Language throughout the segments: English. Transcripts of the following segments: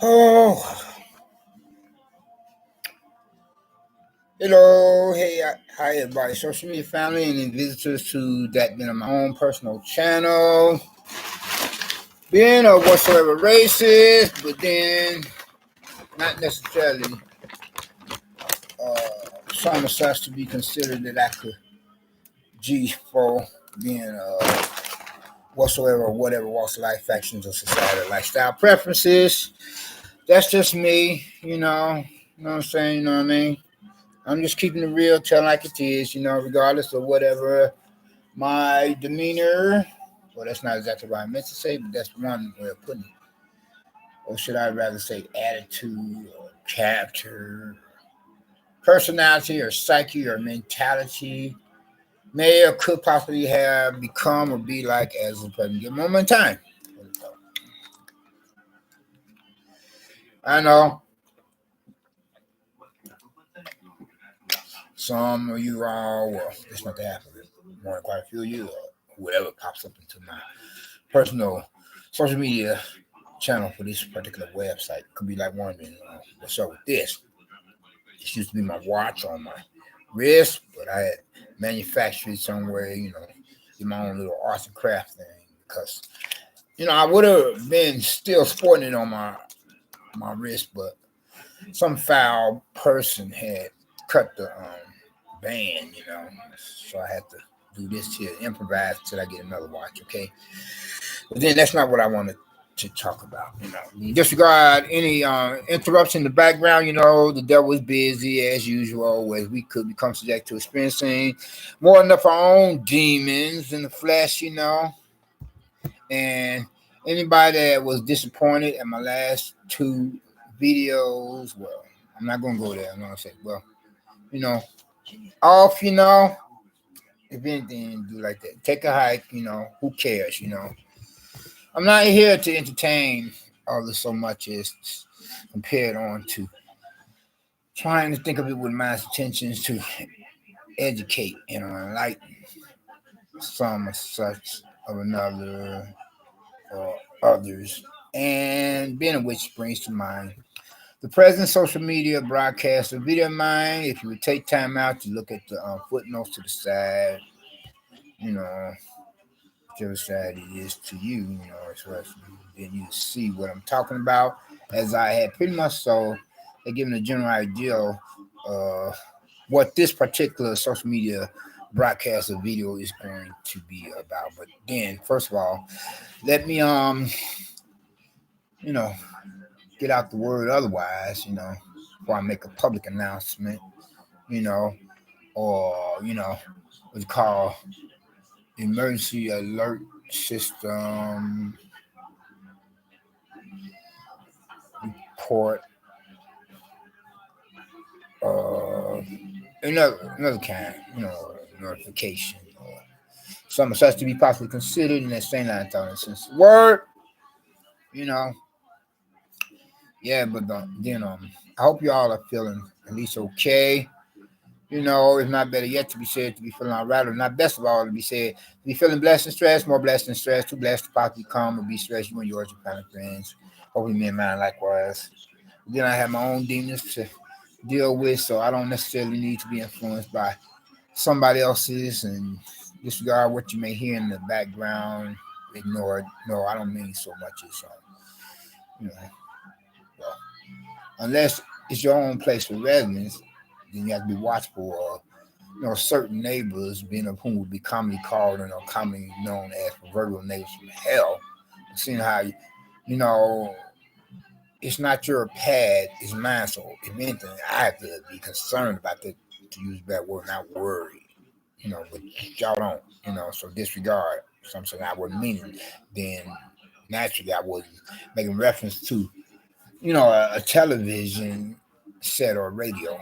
Oh, hello, hey, hi everybody, social media family, and then visitors to that being on my own personal channel, being of whatsoever races, but then not necessarily uh, some as such to be considered that I could G for being whatsoever or whatever walks of life, factions, or societal lifestyle preferences. That's just me, you know what I'm saying, you know what I mean? I'm just keeping it real, telling like it is, regardless of whatever my demeanor. Well, that's not exactly what I meant to say, but that's one way of putting it. Or should I rather say attitude or character, personality or psyche or mentality may or could possibly have become or be like as a present given moment in time. I know some of you all, well, it's not to happen. More than quite a few of you, or whoever pops up into my personal social media channel for this particular website could be like wondering what's up with this. This used to be my watch on my wrist, but I had manufactured it somewhere, in my own little arts and craft thing because I would have been still sporting it on my wrist, but some foul person had cut the band, so I had to do this to improvise till I get another watch, okay? But then that's not what I wanted to talk about. Disregard any interruption in the background. The devil is busy as usual, as we could become subject to experiencing more than our own demons in the flesh. And anybody that was disappointed at my last two videos, well, I'm not gonna go there. I'm gonna say, well, you know, off. If anything, do like that. Take a hike. Who cares? I'm not here to entertain all this so much as compared on to trying to think of it with my intentions to educate and enlighten some or such of another or others. And being of which brings to mind the present social media broadcast of video of mine. If you would take time out to look at the footnotes to the side, you know, whichever side it is to you, as well as then you see what I'm talking about. As I had pretty much so given a general idea of what this particular social media broadcast of video is going to be about. But then, first of all, let me you know, get out the word otherwise, before I make a public announcement, you know, or what's called emergency alert system report, uh another kind, notification or something such to be possibly considered in that same line of thought. Since word, you know, yeah, but then I hope you all are feeling at least okay. If not better yet to be said to be feeling all right, or not best of all to be said to be feeling blessed and stressed, more blessed and stressed, too blessed to possibly come or be stressed, you and yours, your family friends. Hopefully me and mine likewise. Then I have my own demons to deal with, so I don't necessarily need to be influenced by somebody else's and disregard what you may hear in the background. Ignore it. No, I don't mean so much as you know, well, unless it's your own place of residence, then you have to be watchful of certain neighbors, being of whom would be commonly called and commonly known as proverbial neighbors from hell. Seeing how you know it's not your pad, it's mine. So if anything, I have to be concerned about that, to use that word, not worry. But y'all don't, so disregard something I wasn't meaning. Then naturally I wasn't making reference to, a television set or radio,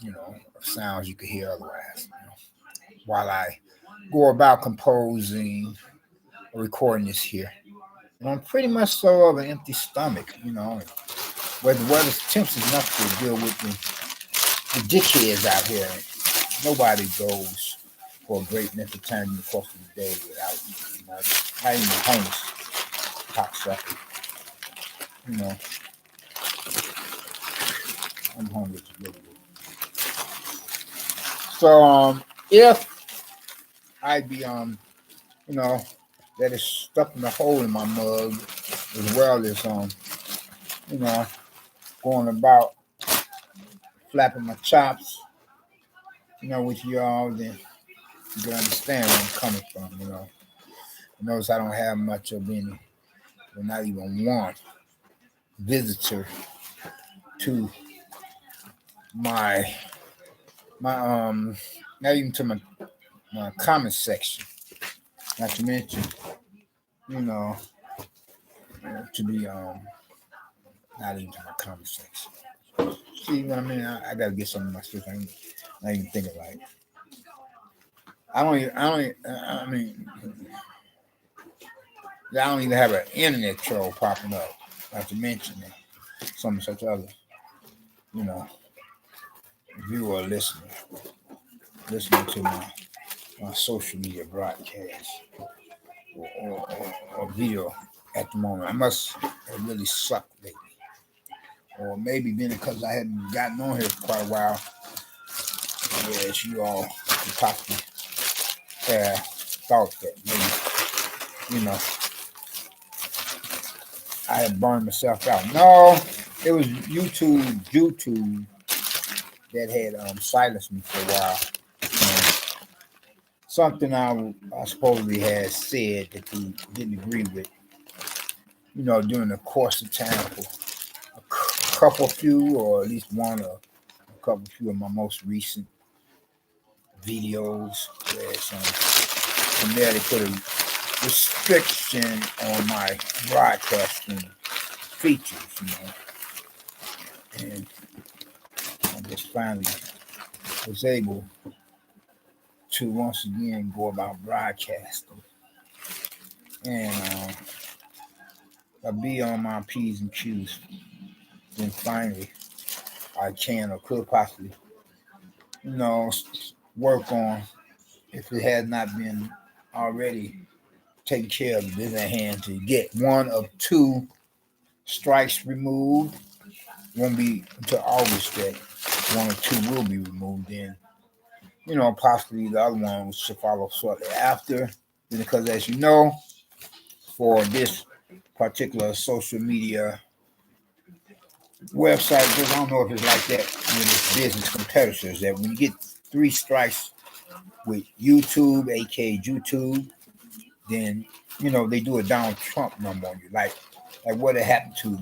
of sounds you could hear otherwise. While I go about composing or recording this here. And I'm pretty much so of an empty stomach, where the weather's temps is enough to deal with the dickheads out here. Nobody goes for a great length of time in the course of the day without eating much. Not even the homeless cocksucker, you know. I'm hungry a little bit. So if I be that is stuffing a hole in my mug as well as going about flapping my chops, with y'all, then you can understand where I'm coming from, Notice I don't have much of any, or not even one visitor to my not even to my comment section. Not to mention, you know, to be not even to my comment section. See what I mean? I gotta get some of my stuff. I ain't even thinking like I mean I don't even have an internet troll popping up. Not to mention some such other, you know, viewer or listening to my social media broadcast or video at the moment. I must have really sucked lately. Or maybe been because I hadn't gotten on here for quite a while. Whereas you all could possibly have thought that maybe, I had burned myself out. No, it was YouTube that had silenced me for a while. Something I supposedly had said that he didn't agree with, during the course of time for a couple few, or at least one or a couple few of my most recent videos, where from there they put a restriction on my broadcasting features, and I just finally was able to once again go about broadcasting, and I'll be on my P's and Q's. Then finally, I can or could possibly, work on, if it has not been already taken care of, this at hand, to get one of two strikes removed. Won't be until August that one or two will be removed. Then, possibly the other one should follow shortly after. Because as you know, for this particular social media website, because I don't know if it's like that with its business competitors, that when you get 3 strikes with YouTube, aka YouTube, then they do a Donald Trump number on you, like what had happened to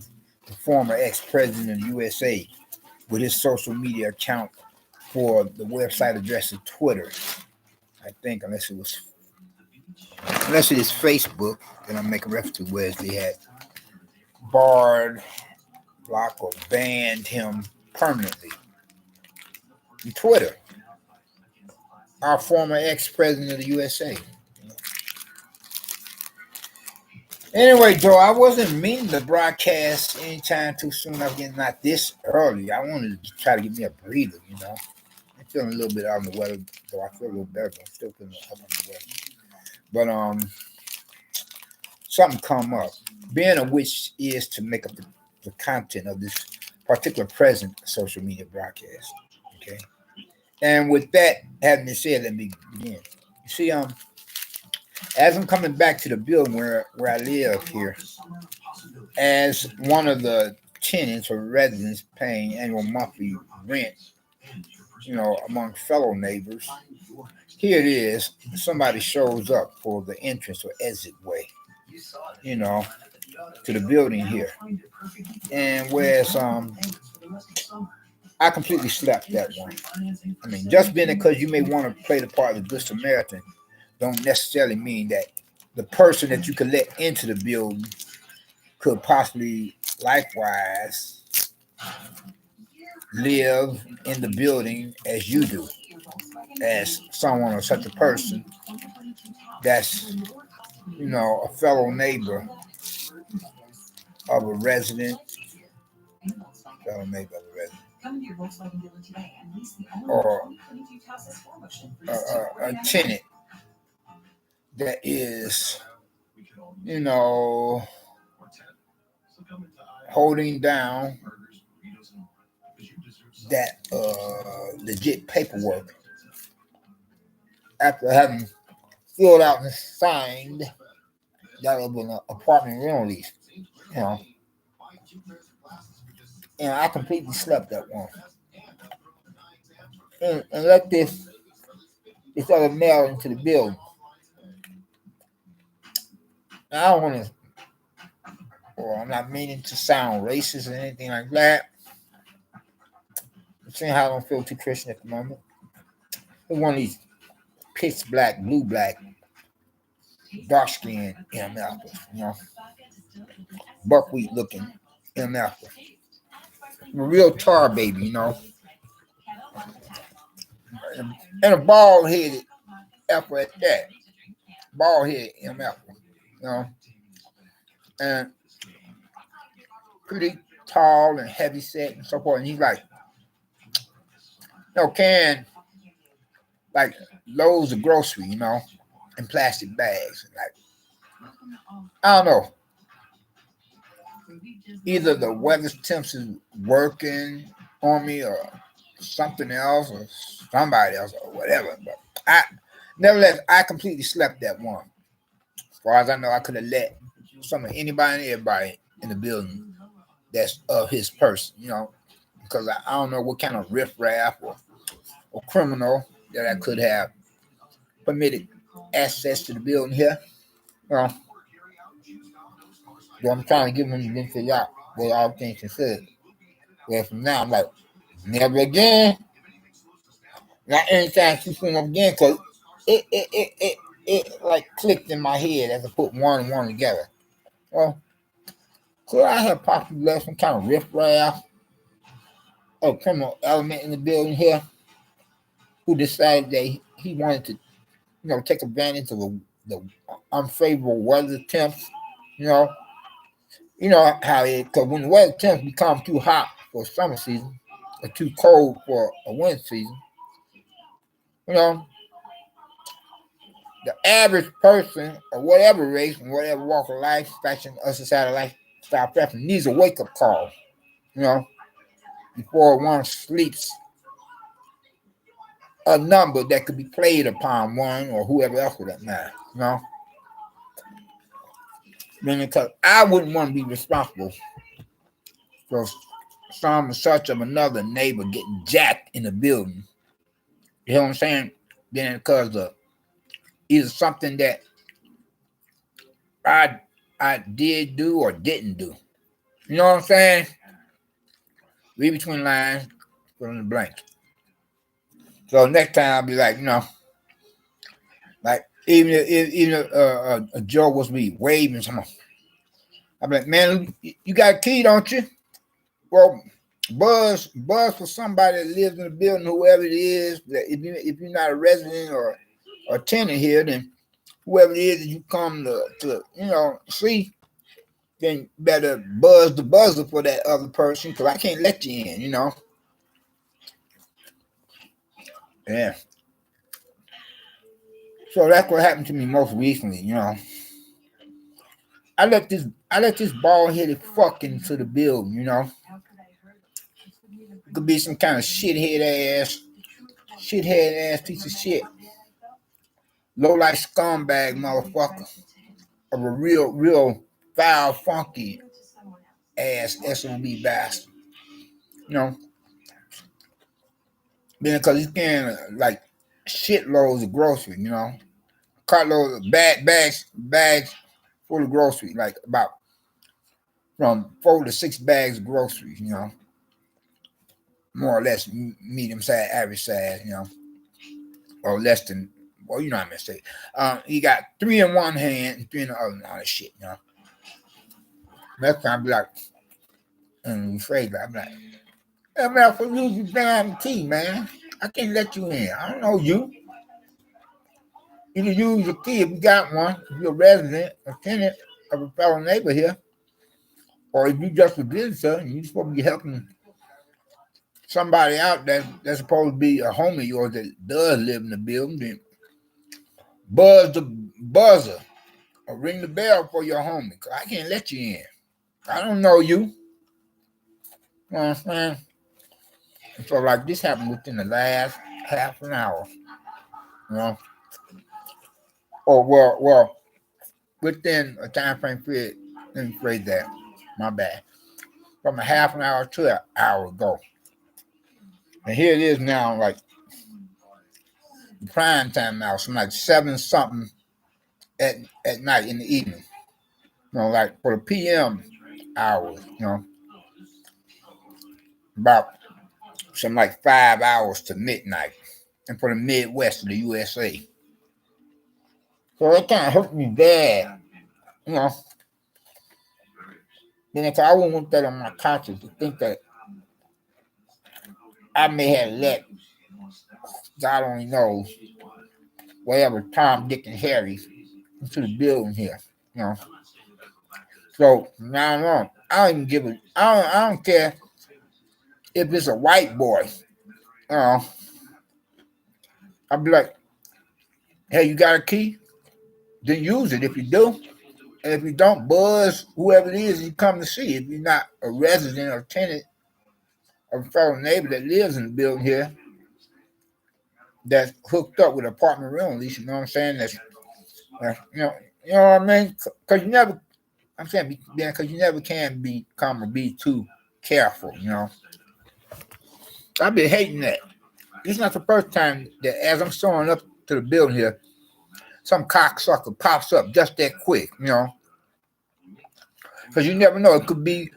the former ex-president of the USA with his social media account for the website address of Twitter. I think unless it is Facebook, then I'm making reference to where they had barred, blocked, or banned him permanently. In Twitter, our former ex-president of the USA. Anyway, though, I wasn't meaning to broadcast anytime too soon. I was getting not this early. I wanted to try to get me a breather, I'm feeling a little bit out of the weather, though I feel a little better, but I'm still feeling up on the weather. But something come up, being of which is to make up the content of this particular present social media broadcast. Okay. And with that having been said, let me begin. You see, as I'm coming back to the building where I live here, as one of the tenants or residents paying annual monthly rent, among fellow neighbors, here it is, somebody shows up for the entrance or exit way, to the building here. And whereas I completely slapped that one. I mean, just being because you may want to play the part of the Good Samaritan don't necessarily mean that the person that you could let into the building could possibly likewise live in the building as you do, as someone or such a person that's, a fellow neighbor of a resident, or a tenant that is, holding down that legit paperwork after having filled out and signed that of an apartment rental lease. You know, and I completely slept that one. And let this other male into the building. Now, I don't want to, or I'm not meaning to sound racist or anything like that. I'm saying how I don't feel too Christian at the moment. It's one of these pitch black, blue black, dark skinned m-ef-ers, buckwheat looking m-ef-ers. A real tar baby, and a bald headed effer at that. Bald headed m-effer, and pretty tall and heavy set and so forth. And he's like, carrying like loads of grocery, in plastic bags. Like, I don't know. Either the weather temps is working on me or something else or somebody else or whatever. But nevertheless, I completely slept that one. As far as I know, I could have let some of anybody and everybody in the building that's of his person, because I don't know what kind of riffraff or criminal that I could have permitted access to the building here. Well, I'm trying to give him the benefit of y'all, with all things considered. Well, from now, I'm like, never again. Not anytime too soon again, because it like clicked in my head as I put one and one together. Well, could I have possibly left some kind of riffraff or criminal element in the building here who decided that he wanted to, take advantage of the unfavorable weather temps, You know how it, because when the weather temps become too hot for summer season or too cold for a winter season, the average person or whatever race and whatever walk of life, fashion, or society lifestyle preference needs a wake up call, before one sleeps. A number that could be played upon one or whoever else for that matter, Meaning, because I wouldn't want to be responsible for some such of another neighbor getting jacked in the building. You know what I'm saying? Then because of either something that I did do or didn't do. You know what I'm saying? Read between lines, fill in the blank. So next time I'll be like, like even if a Joe was me waving someone, I'll be like, man, you got a key, don't you? Well, buzz for somebody that lives in the building, whoever it is. That if you're not a resident or a tenant here, then whoever it is that you come to see, then better buzz the buzzer for that other person, because I can't let you in, Yeah. So that's what happened to me most recently, I let this bald headed fuck into the building, It could be some kind of shithead ass piece of shit. Low life scumbag motherfucker of a real foul, funky ass SOB bastard. Because he's carrying like shitloads of groceries, cartloads of bags full of groceries, like about from 4 to 6 bags of groceries, more or less medium size, average size, or less than, well, you know what I'm gonna say. You got 3 in one hand and 3 in the other, and all that shit, Next time, I'll be like, and afraid, I'm like, hey, man, for you, you bang the key, man. I can't let you in. I don't know you. You can use your key if you got one, if you're a resident, a tenant of a fellow neighbor here, or if you just a visitor and you're supposed to be helping somebody out that's supposed to be a homie of yours that does live in the building, then buzz the buzzer or ring the bell for your homie, because I can't let you in. I don't know you. You know what I'm saying? So like this happened within the last half an hour, you know. Well, within a time frame period, let me phrase that. My bad. From a half an hour to an hour ago. And here it is now, like prime time now, some like 7 something at night in the evening. You know, like for the PM hours, you know, about some like 5 hours to midnight. And for the Midwest of the USA. So that kind of hurt me bad, you know. Then if I wouldn't want that on my conscience to think that I may have let God only knows whatever Tom, Dick, and Harry into the building here, you know. So now on, I don't even give a. I don't care if it's a white boy. You know, I'll be like, hey, you got a key? Then use it if you do. And if you don't, buzz whoever it is you come to see. If you're not a resident or tenant or a fellow neighbor that lives in the building here, that's hooked up with an apartment rental lease, you know what I'm saying? That's you know what I mean? Because you never, I'm saying, yeah, because you never can become or be too careful, you know. I've been hating that. It's not the first time that as I'm showing up to the building here, some cocksucker pops up just that quick, you know. Because you never know. It could be,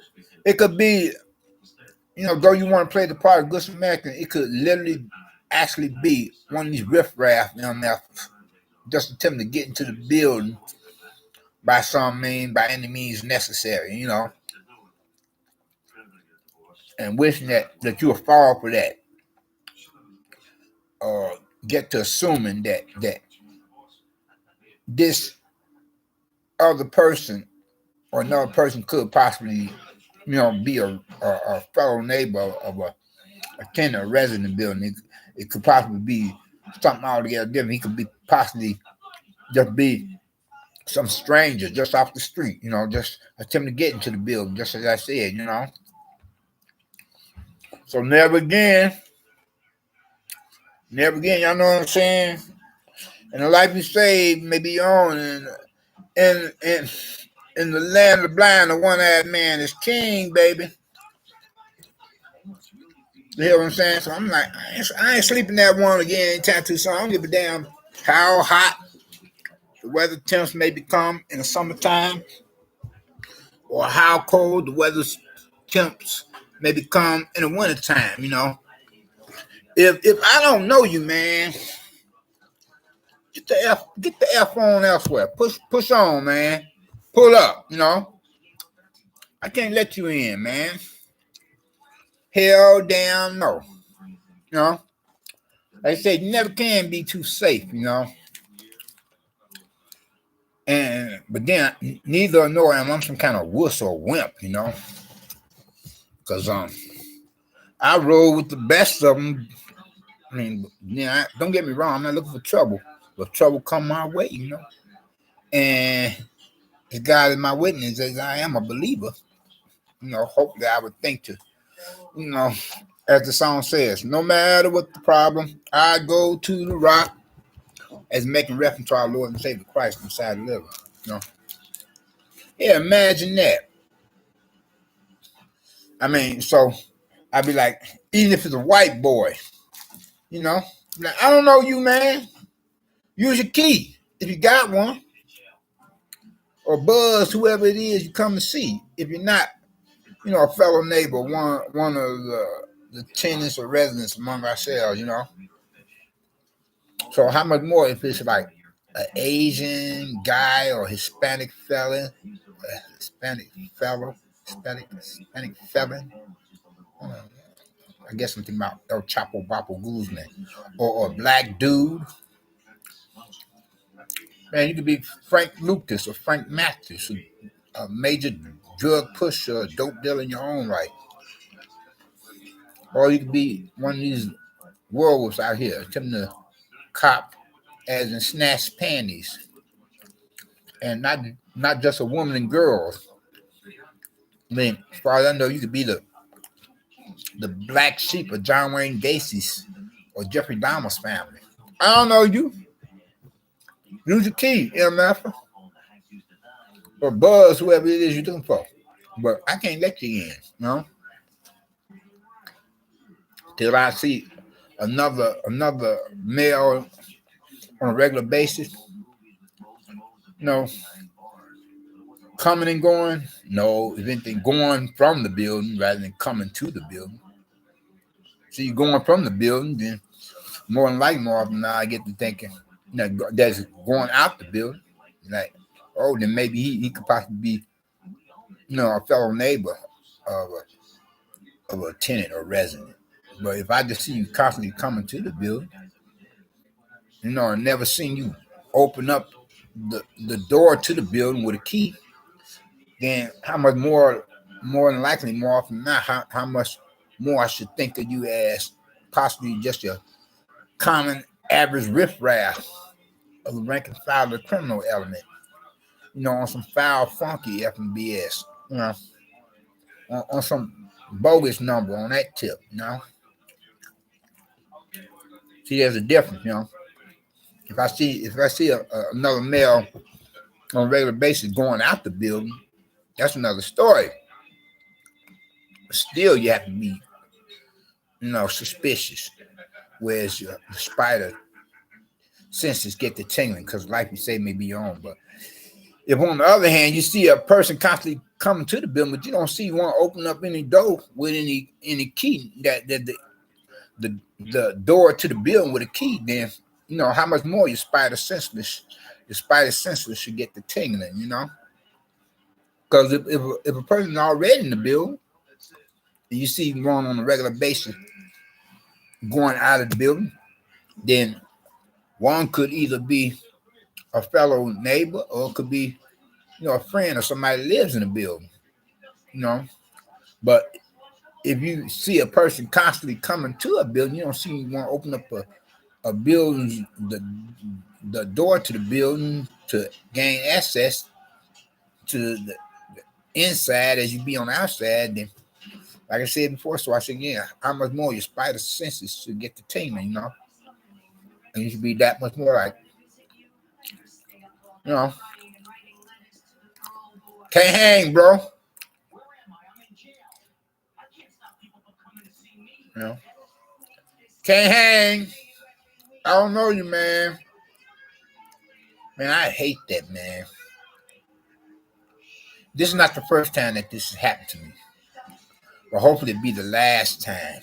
you know, though you want to play the part of Good Samaritan, it could literally actually be one of these riffraff m-ef-ers just attempting to get into the building by any means necessary, you know, and wishing that you would fall for that, or get to assuming that this other person or another person could possibly, you know, be a fellow neighbor of a tenant or resident building. It could possibly be something altogether different. He could be possibly just be some stranger just off the street, you know, just attempting to get into the building, just as I said, you know. So never again, y'all know what I'm saying? And the life you saved may be on, and in the land of the blind, the one-eyed man is king, baby. You hear what I'm saying? So I'm like, I ain't sleeping that one again anytime too soon. I don't give a damn how hot the weather temps may become in the summertime, or how cold the weather temps may become in the wintertime, you know. If I don't know you, man, get the F on elsewhere. Push on, man. Pull up, you know. I can't let you in, man. Hell damn no. You know. Like I said, you never can be too safe, you know. But then neither nor am I some kind of wuss or wimp, you know. Cause I roll with the best of them. I mean, yeah, don't get me wrong, I'm not looking for trouble, but trouble come my way, you know. And if God is my witness, as I am a believer, you know, hopefully I would think to, you know, as the song says, no matter what the problem, I go to the rock, as making reference to our Lord and Savior Christ inside the river. You know, yeah, imagine that. I mean, so I'd be like, even if it's a white boy, you know, like, I don't know you, man. Use your key if you got one, or buzz whoever it is you come to see. If you're not, you know, a fellow neighbor, one of the tenants or residents among ourselves, you know. So how much more if it's like an Asian guy or Hispanic fella, Hispanic felon. I guess something about El Chapo Bapo Guzman, or a black dude. Man, you could be Frank Lucas or Frank Matthews, a major drug pusher, a dope dealer in your own right. Or you could be one of these werewolves out here attempting to cop as in snatch panties. And not just a woman and girls. I mean, as far as I know, you could be the the black sheep of John Wayne Gacy's or Jeffrey Dahmer's family. I don't know you. Use your key, m-ef-er, or Buzz, whoever it is you're looking for. But I can't let you in, till I see another male on a regular basis, coming and going. No, if anything, going from the building rather than coming to the building. So you're going from the building, then more than likely, more often now I get to thinking, that's going out the building. Like, oh, then maybe he could possibly be, a fellow neighbor of a tenant or resident. But if I just see you constantly coming to the building, and never seen you open up the door to the building with a key, then how much more than likely, more often than not, how much more I should think of you as possibly just a common average riffraff of the rank and file of the criminal element, on some foul, funky FBS, on some bogus number on that tip, See, there's a difference, If I see another male on a regular basis going out the building, that's another story. But still, you have to be, suspicious. Whereas your spider senses get the tingling, because like you say, may be your own. But if on the other hand, you see a person constantly coming to the building, but you don't see one open up any door with any key, that the door to the building with a key, then how much more your spider senseless should get the tingling, Because if a person is already in the building and you see one on a regular basis going out of the building, then one could either be a fellow neighbor or it could be, a friend or somebody that lives in the building, But if you see a person constantly coming to a building, you don't see one open up a building, the door to the building to gain access to the inside as you be on the outside, then like I said before, so I said, how much more your spider senses should get the tingling, And you should be that much more like, can't hang, bro. Can't hang. I don't know you, man. Man, I hate that, man. This is not the first time that this has happened to me. But hopefully it'll be the last time,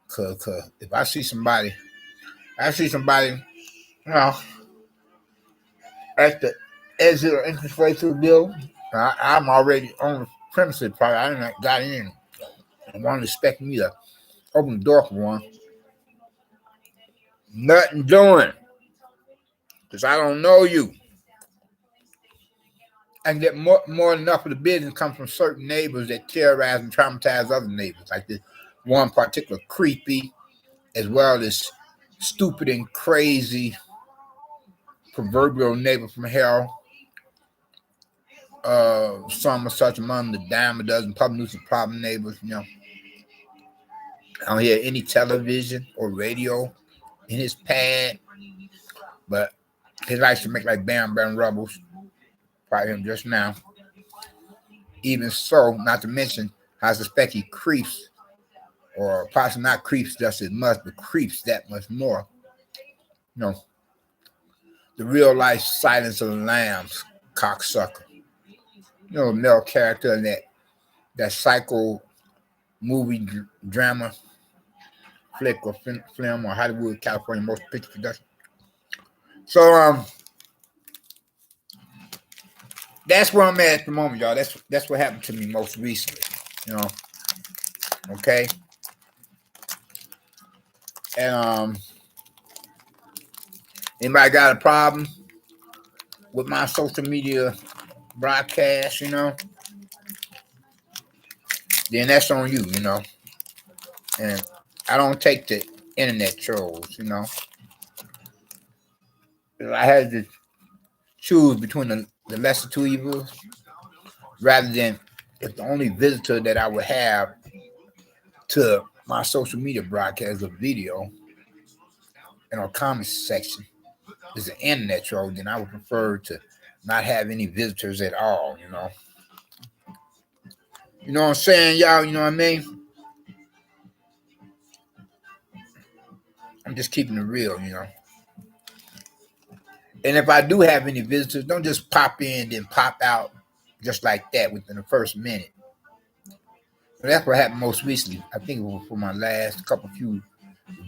Cause if I see somebody, at the exit or entrance way to the building, I'm already on the premises. Probably I didn't got in and one expecting me to open the door for one. Nothing doing, because I don't know you. And get more than enough of the business comes from certain neighbors that terrorize and traumatize other neighbors, like this one particular creepy, as well as stupid and crazy proverbial neighbor from hell. Some are such among the dime a dozen public nuisance problem neighbors, I don't hear any television or radio in his pad, but he likes to make like Bam Bam Rubbles, probably him just now. Even so, not to mention, I suspect he creeps, or possibly not creeps just as much, but creeps that much more. The real life Silence of the Lambs cocksucker. The male character in that psycho movie drama flick or film or Hollywood, California motion picture production. So that's where I'm at the moment, y'all. That's what happened to me most recently, Okay. And anybody got a problem with my social media broadcast, then that's on you, And I don't take the internet trolls, I had to choose between the lesser two evils, rather than if the only visitor that I would have to my social media broadcast of video in our comments section is an internet troll, then I would prefer to not have any visitors at all, you know. You know what I'm saying, y'all? You know what I mean? I'm just keeping it real, you know. And if I do have any visitors, don't just pop in then pop out just like that within the first minute. But that's what happened most recently. I think it was for my last few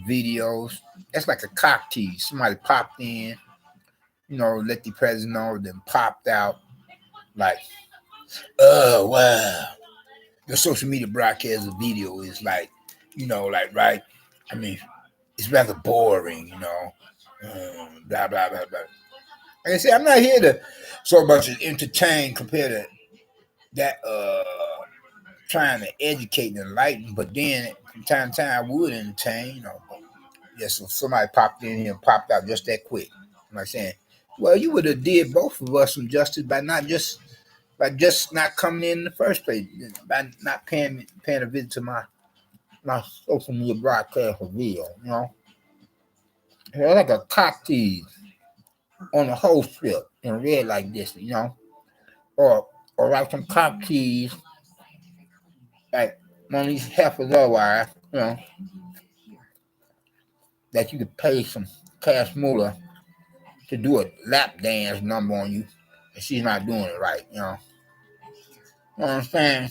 videos. That's like a cock tease. Somebody popped in, you know, let the president know, then popped out like, oh wow. The social media broadcast of video is like, you know, like right. I mean, it's rather boring, you know. Blah blah blah blah. Like I said, I'm not here to so much as entertain compared to that trying to educate and enlighten, but then from time to time I would entertain, you know. Yes, so somebody popped in here and popped out just that quick. I'm like saying, well, you would have did both of us some justice by just not coming in the first place, by not paying a visit to my social media broadcast or video, you know. It's like a cock tease on a whole strip in red like this, you know. Or like some cock tease like one of these heifers otherwise, you know, that you could pay some cash moolah to do a lap dance number on you, and she's not doing it right, you know. You know what I'm saying?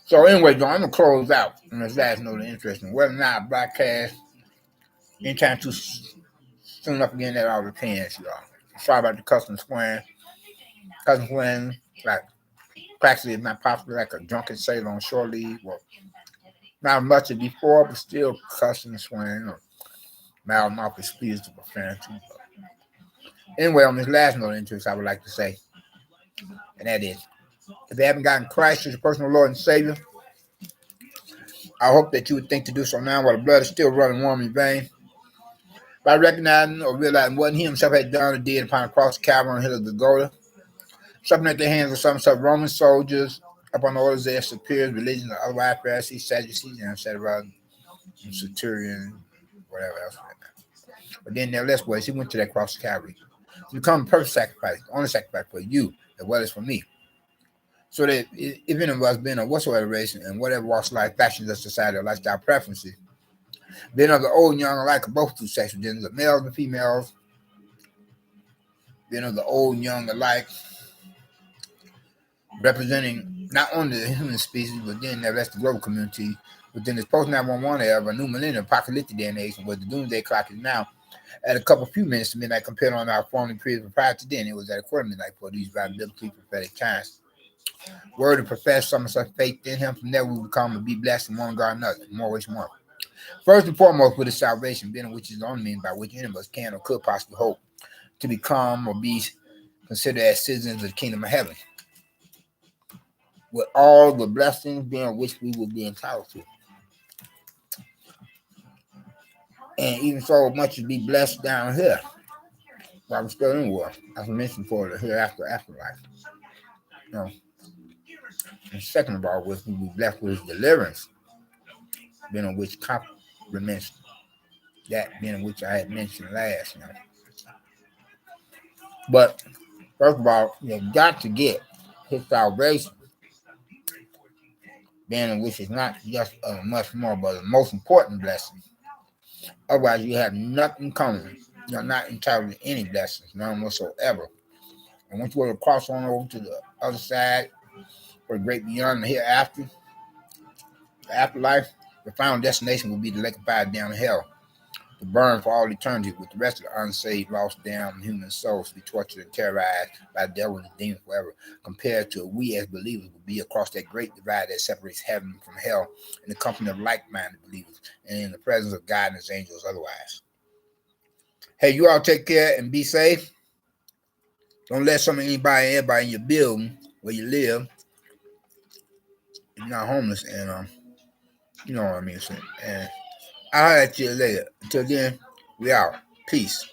So anyway, John, I'm gonna close out on this last note of interest in whether or not I broadcast anytime too soon enough again that all depends, y'all. Sorry about the custom swearing. Custom swearing, like practically is not possible like a drunken sailor on shore leave. Well, not as much as before, but still cussing and swearing or mouth is pleased to profanity. Anyway, on this last note of interest, I would like to say, and that is, if you haven't gotten Christ as your personal Lord and Savior, I hope that you would think to do so now while the blood is still running warm in vein. By recognizing or realizing what he himself had done or did upon the cross of Calvary on the hill of Golgotha, something at the hands of some Roman soldiers, upon the orders of their superiors, religions, or otherwise, Pharisees, Sadducees, and etc., Centurion, whatever else. But then, nevertheless, he went to that cross of Calvary to become a perfect sacrifice, the only sacrifice for you as well as for me. So that if any of us been of whatsoever race and whatever walks of life, fashions of society, or lifestyle preferences, being of the old and young alike of both two sexual genders, of males and females, being of the old and young alike, representing not only the human species, but then nevertheless the global community, within this post-911 era of a new millennium, apocalyptic day and age, where the doomsday clock is now at a few minutes to midnight compared on our former period prior to then. It was at a quarter midnight for these biblically prophetic times. Word to profess some such faith in him, from there we will come and be blessed in one God another, more ways more. First and foremost, with the salvation, being which is the only means by which any of us can or could possibly hope to become or be considered as citizens of the kingdom of heaven, with all the blessings being which we will be entitled to. And even so much to be blessed down here while we're still in war, as I mentioned, for the hereafter afterlife. You know. And second of all, we will be blessed with his deliverance, being on which complements that being which I had mentioned last. You know. But first of all, you've got to get his salvation, being which is not just a much more, but the most important blessing. Otherwise, you have nothing coming. You're not entitled to any blessings, none whatsoever. And once you were to cross on over to the other side, for the great beyond the hereafter, the afterlife, the final destination will be the lake of fire down in hell, to burn for all eternity with the rest of the unsaved, lost, damned human souls to be tortured and terrorized by the devil and the demons forever, compared to we as believers will be across that great divide that separates heaven from hell in the company of like-minded believers and in the presence of God and his angels otherwise. Hey, you all take care and be safe. Don't let everybody in your building where you live, if you're not homeless, and you know what I mean. And I'll at you later. Until then, we out. Peace.